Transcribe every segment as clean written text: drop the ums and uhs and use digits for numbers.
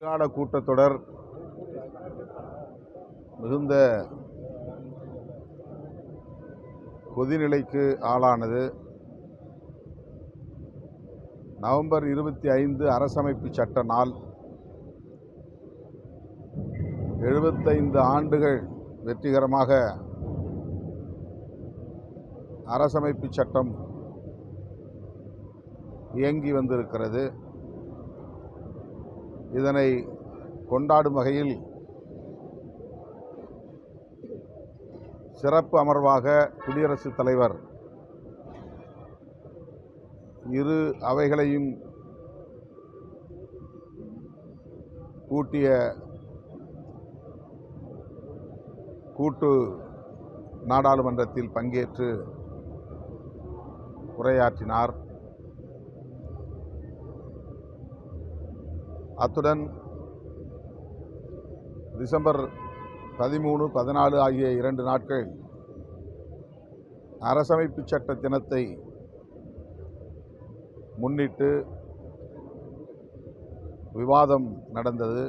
கால கூட்டத்தொடர் மிகுந்த கொதிநிலைக்கு ஆளானது. நவம்பர் 25 அரசமைப்பு சட்ட நாள். 75 ஆண்டுகள் வெற்றிகரமாக அரசமைப்பு சட்டம் இயங்கி வந்திருக்கிறது. இதனை கொண்டாடும் வகையில் சிறப்பு அமர்வாக குடியரசுத் தலைவர் இரு அவைகளையும் கூட்டிய கூட்டு நாடாளுமன்றத்தில் பங்கேற்று உரையாற்றினார். அத்துடன் டிசம்பர் 13, 14 ஆகிய 2 நாட்கள் அரசமைப்பு சட்ட தினத்தை முன்னிட்டு விவாதம் நடந்தது.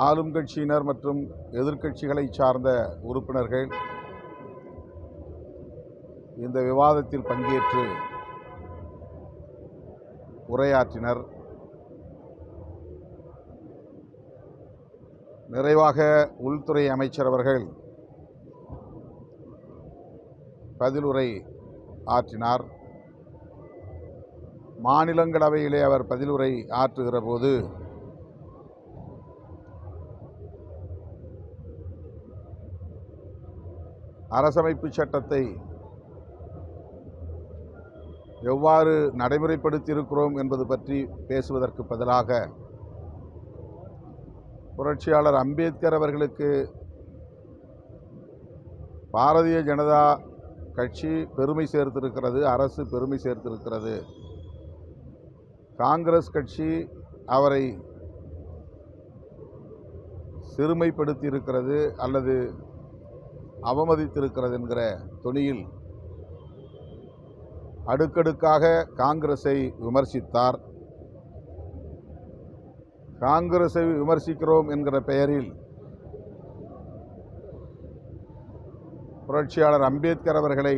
ஆளும் கட்சியினர் மற்றும் எதிர்க்கட்சிகளை சார்ந்த உறுப்பினர்கள் இந்த விவாதத்தில் பங்கேற்று உரையாற்றினர். நிறைவாக உள்துறை அமைச்சர் அவர்கள் பதிலுரை ஆற்றினார். மாநிலங்களவையிலே அவர் பதிலுரை ஆற்றுகிற போது அரசமைப்பு சட்டத்தை எவ்வாறு நடைமுறைப்படுத்தியிருக்கிறோம் என்பது பற்றி பேசுவதற்கு பதிலாக புரட்சியாளர் அம்பேத்கர் அவர்களுக்கு பாரதிய ஜனதா கட்சி பெருமை சேர்த்திருக்கிறது, அரசு பெருமை சேர்த்திருக்கிறது, காங்கிரஸ் கட்சி அவரை சிறுமைப்படுத்தியிருக்கிறது அல்லது அவமதித்திருக்கிறது என்கிற தொனியில் அடுக்கடுக்காக காங்கிரஸை விமர்சித்தார். காங்கிரஸை விமர்சிக்கிறோம் என்கிற பெயரில் புரட்சியாளர் அம்பேத்கர் அவர்களை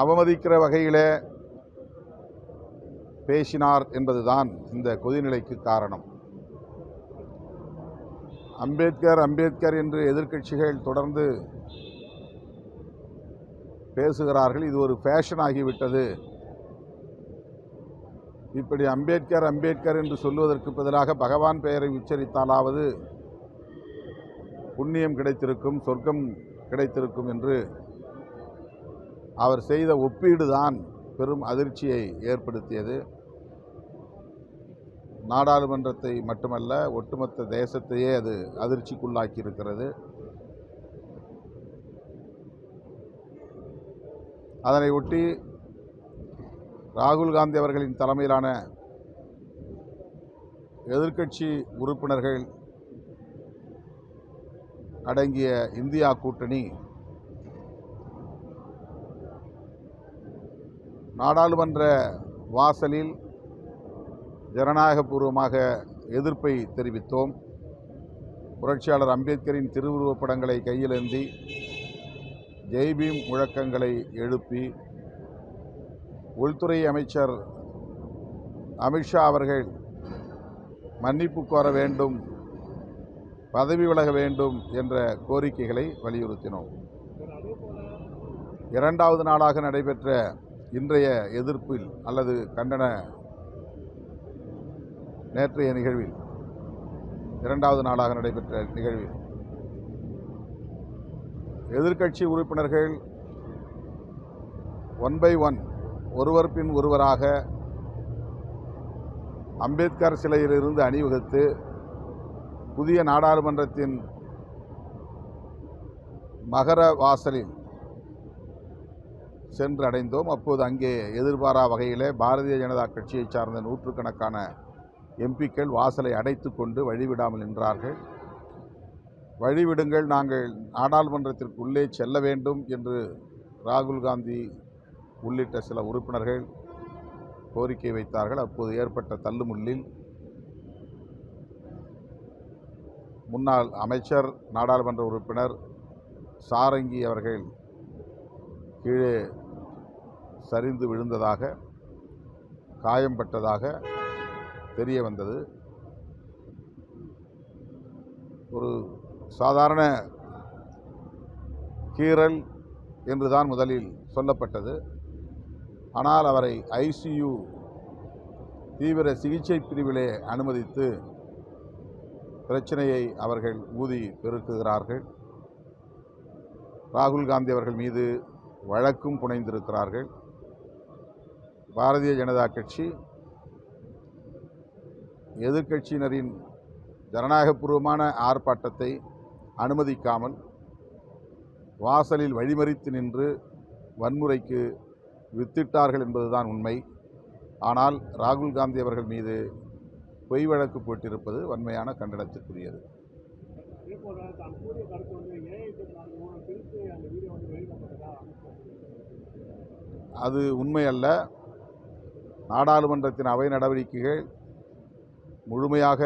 அவமதிக்கிற வகையிலே பேசினார் என்பதுதான் இந்த கொதிநிலைக்கு காரணம். அம்பேத்கர் என்று எதிர்க்கட்சிகள் தொடர்ந்து பேசுகிறார்கள். இது ஒரு ஃபேஷன் ஆகிவிட்டது. இப்படி அம்பேத்கர் என்று சொல்வதற்கு பதிலாக பகவான் பெயரை உச்சரித்தாலாவது புண்ணியம் கிடைத்திருக்கும், சொர்க்கம் கிடைத்திருக்கும் என்று அவர் செய்த ஒப்பீடுதான் பெரும் அதிர்ச்சியை ஏற்படுத்தியது. நாடாளுமன்றத்தை மட்டுமல்ல, ஒட்டுமொத்த தேசத்தையே அது அதிர்ச்சிக்குள்ளாக்கி இருக்கிறது. அதனை ஒட்டி ராகுல் காந்தி அவர்களின் தலைமையிலான எதிர்க்கட்சி உறுப்பினர்கள் அடங்கிய இந்தியா கூட்டணி நாடாளுமன்ற வாசலில் ஜனநாயகபூர்வமாக எதிர்ப்பை தெரிவித்தோம். புரட்சியாளர் அம்பேத்கரின் திருவுருவப் படங்களை கையிலேந்தி ஜெய்பீம் முழக்கங்களை எழுப்பி உள்துறை அமைச்சர் அமித்ஷா அவர்கள் மன்னிப்பு கோர வேண்டும், பதவி விலக வேண்டும் என்ற கோரிக்கைகளை வலியுறுத்தினோம். 2வது நாளாக நடைபெற்ற இன்றைய எதிர்ப்பில் அல்லது கண்டன நேற்றைய நிகழ்வில் 2வது நாளாக நடைபெற்ற நிகழ்வில் எதிர்க்கட்சி உறுப்பினர்கள் ஒன் பை ஒன் ஒருவர் பின் ஒருவராக அம்பேத்கர் சிலையிலிருந்து அணிவகுத்து புதிய நாடாளுமன்றத்தின் மகர வாசலில் சென்று அடைந்தோம். அப்போது அங்கே எதிர்பாரா வகையிலே பாரதிய ஜனதா கட்சியை சார்ந்த நூற்றுக்கணக்கான எம்பிக்கள் வாசலை அடைத்து கொண்டு வழிவிடாமல் நின்றார்கள். வழிவிடுங்கள், நாங்கள் நாடாளுமன்றத்திற்கு உள்ளே செல்ல வேண்டும் என்று ராகுல் காந்தி உள்ளிட்ட சில உறுப்பினர்கள் கோரிக்கை வைத்தார்கள். அப்போது ஏற்பட்ட தள்ளுமுள்ளில் முன்னாள் அமைச்சர் நாடாளுமன்ற உறுப்பினர் சாரங்கி அவர்கள் கீழே சரிந்து விழுந்ததாக, காயம்பட்டதாக தெரிய வந்தது. ஒரு சாதாரண கீறல் என்றுதான் முதலில் சொல்லப்பட்டது. ஆனால் அவரை ஐசியு தீவிர சிகிச்சை பிரிவிலே அனுமதித்து பிரச்சனையை அவர்கள் ஊதி பெருக்குகிறார்கள். ராகுல் காந்தி அவர்கள் மீது வழக்கும் புனைந்திருக்கிறார்கள். பாரதிய ஜனதா கட்சி எதிர்க்கட்சியினரின் ஜனநாயகபூர்வமான ஆர்ப்பாட்டத்தை அனுமதிக்காமல் வாசலில் வழிமறித்து நின்று வன்முறைக்கு வித்திட்டார்கள் என்பதுதான் உண்மை. ஆனால் ராகுல் காந்தி அவர்கள் மீது பொய் வழக்கு போட்டிருப்பது வன்மையான கண்டனத்திற்குரியது. அது உண்மை அல்ல. நாடாளுமன்றத்தின் அவை நடவடிக்கைகள் முழுமையாக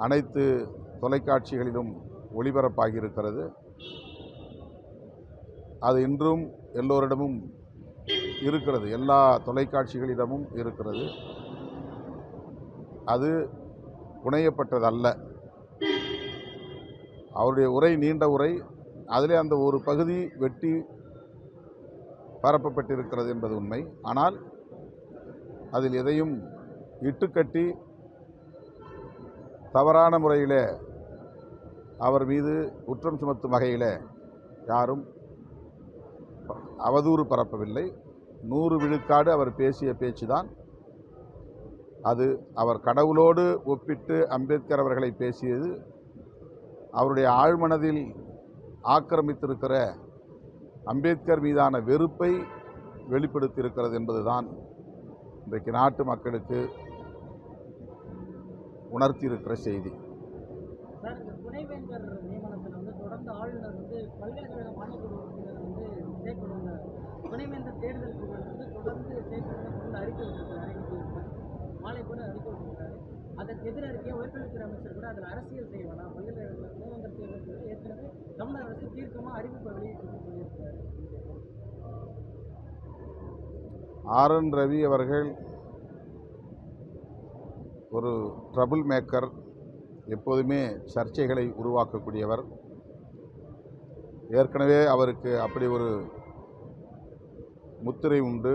அனைத்து தொலைக்காட்சிகளிலும் ஒளிபரப்பாகியிருக்கிறது. அது இன்றும் எல்லோரிடமும் இருக்கிறது, எல்லா தொலைக்காட்சிகளிடமும் இருக்கிறது. அது புனையப்பட்டதல்ல. அவருடைய உரை நீண்ட உரை, அதிலே அந்த ஒரு பகுதி வெட்டி பரப்பப்பட்டிருக்கிறது என்பது உண்மை. ஆனால் அதில் எதையும் இட்டுக்கட்டி தவறான முறையில் அவர் மீது குற்றம் சுமத்தும் வகையில் யாரும் அவதூறு பரப்பவில்லை. 100 விழுக்காடு அவர் பேசிய பேச்சுதான் அது. அவர் கடவுளோடு ஒப்பிட்டு அம்பேத்கர் அவர்களை பேசியது அவருடைய ஆழ்மனதில் ஆக்கிரமித்திருக்கிற அம்பேத்கர் மீதான வெறுப்பை வெளிப்படுத்தியிருக்கிறது என்பதுதான் இன்றைக்கு நாட்டு மக்களுக்கு உணர்த்தியிருக்கிற செய்தி. துணைவேந்தர் நியமனத்தில் தொடர்ந்து ஆளுநர் பல்கலைக்கழக மானியக்குழு உறுப்பினர் துணைவேந்தர் தேர்தலுக்கு தொடர்ந்து சேர்க்கணும் அறிக்கை விட்டிருக்கிறார். மாலை கூட அறிக்கை விட்டிருக்கிறாரு. அதற்கு எதிர அறிக்கையை உயர்கல்வித்துறை அமைச்சர் கூட அதில் அரசியல் செய்ய வேணாம், பல்கலைக்கழக துணைவேந்தர் தேர்தலுக்கு ஏற்கனவே தமிழக அரசு தீர்க்கமாக அறிவிப்பை வெளியிட்டு சொல்லியிருக்கிறார். RN ரவி அவர்கள் ஒரு ட்ரபிள் மேக்கர், எப்போதுமே சர்ச்சைகளை உருவாக்கக்கூடியவர். ஏற்கனவே அவருக்கு அப்படி ஒரு முத்திரை உண்டு.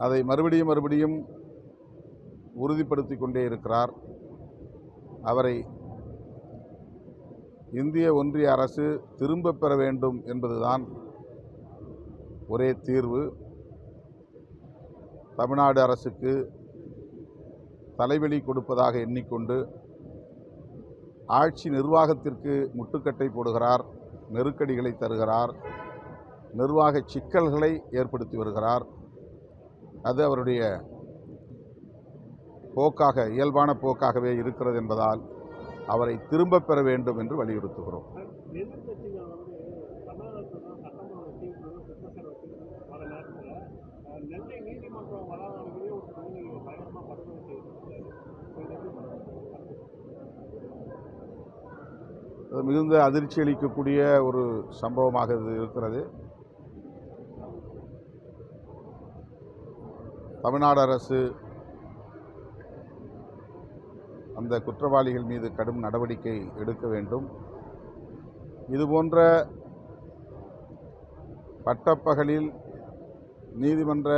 அதை மறுபடியும் உறுதிப்படுத்தி கொண்டே இருக்கிறார். அவரை இந்திய ஒன்றிய அரசு திரும்பப் பெற வேண்டும் என்பதுதான் ஒரே தீர்வு. தமிழ்நாடு அரசுக்கு தலைவலி கொடுப்பதாக எண்ணிக்கொண்டு ஆட்சி நிர்வாகத்திற்கு முட்டுக்கட்டை போடுகிறார், நெருக்கடிகளை தருகிறார், நிர்வாக சிக்கல்களை ஏற்படுத்தி வருகிறார். அது அவருடைய போக்காக, இயல்பான போக்காகவே இருக்கிறது என்பதால் அவரை திரும்பப் பெற வேண்டும் என்று வலியுறுத்துகிறோம். மிகுந்த அதிர்ச்சி அளிக்கக்கூடிய ஒரு சம்பவமாக இது இருக்கிறது. தமிழ்நாடு அரசு அந்த குற்றவாளிகள் மீது கடும் நடவடிக்கை எடுக்க வேண்டும். இதுபோன்ற பட்டப்பகலில் நீதிமன்ற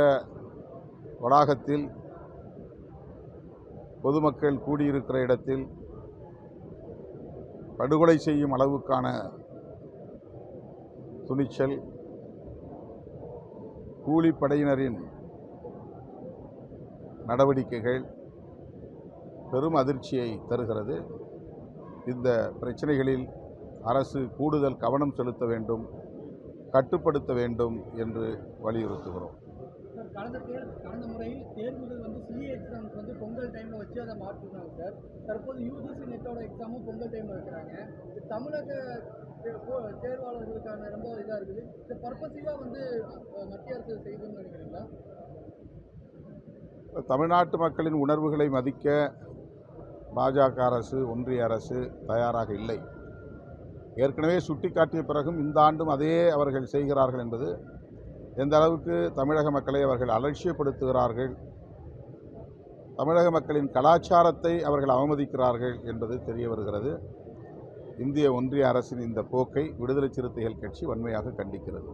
வளாகத்தில் பொதுமக்கள் கூடியிருக்கிற இடத்தில் படுகொலை செய்யும் அளவுக்கான துணிச்சல் கூலிப்படையினரின் நடவடிக்கைகள் பெரும் அதிர்ச்சியை தருகிறது. இந்த பிரச்சனைகளில் அரசு கூடுதல் கவனம் செலுத்த வேண்டும், கட்டுப்படுத்த வேண்டும் என்று வலியுறுத்துகிறோம். கடந்த முறையில் தேர்வுகள் வந்து சிஏ எக்ஸாம்ஸ் வந்து பொங்கல் டைம்ல வச்சு அதை மாற்றிருந்தாங்க சார். தற்போது யூஜிசி நெட்டோட எக்ஸாமும் பொங்கல் டைம்ல வைக்கிறாங்க. இது தமிழக தேர்வாளர்களுக்கான ரொம்ப இதாக இருக்குது. இது பர்பஸிவாக வந்து மத்திய அரசு செய்யணும்னு நினைக்கிறீங்களா? தமிழ்நாட்டு மக்களின் உணர்வுகளை மதிக்க பாஜக அரசு, ஒன்றிய அரசு தயாராக இல்லை. ஏற்கனவே சுட்டிக்காட்டிய பிறகும் இந்த ஆண்டும் அதே அவர்கள் செய்கிறார்கள் என்பது எந்த அளவுக்கு தமிழக மக்களை அவர்கள் அலட்சியப்படுத்துகிறார்கள், தமிழக மக்களின் கலாச்சாரத்தை அவர்கள் அவமதிக்கிறார்கள் என்பது தெரிய வருகிறது. இந்திய ஒன்றிய அரசின் இந்த போக்கை விடுதலை சிறுத்தைகள் கட்சி வன்மையாக கண்டிக்கிறது.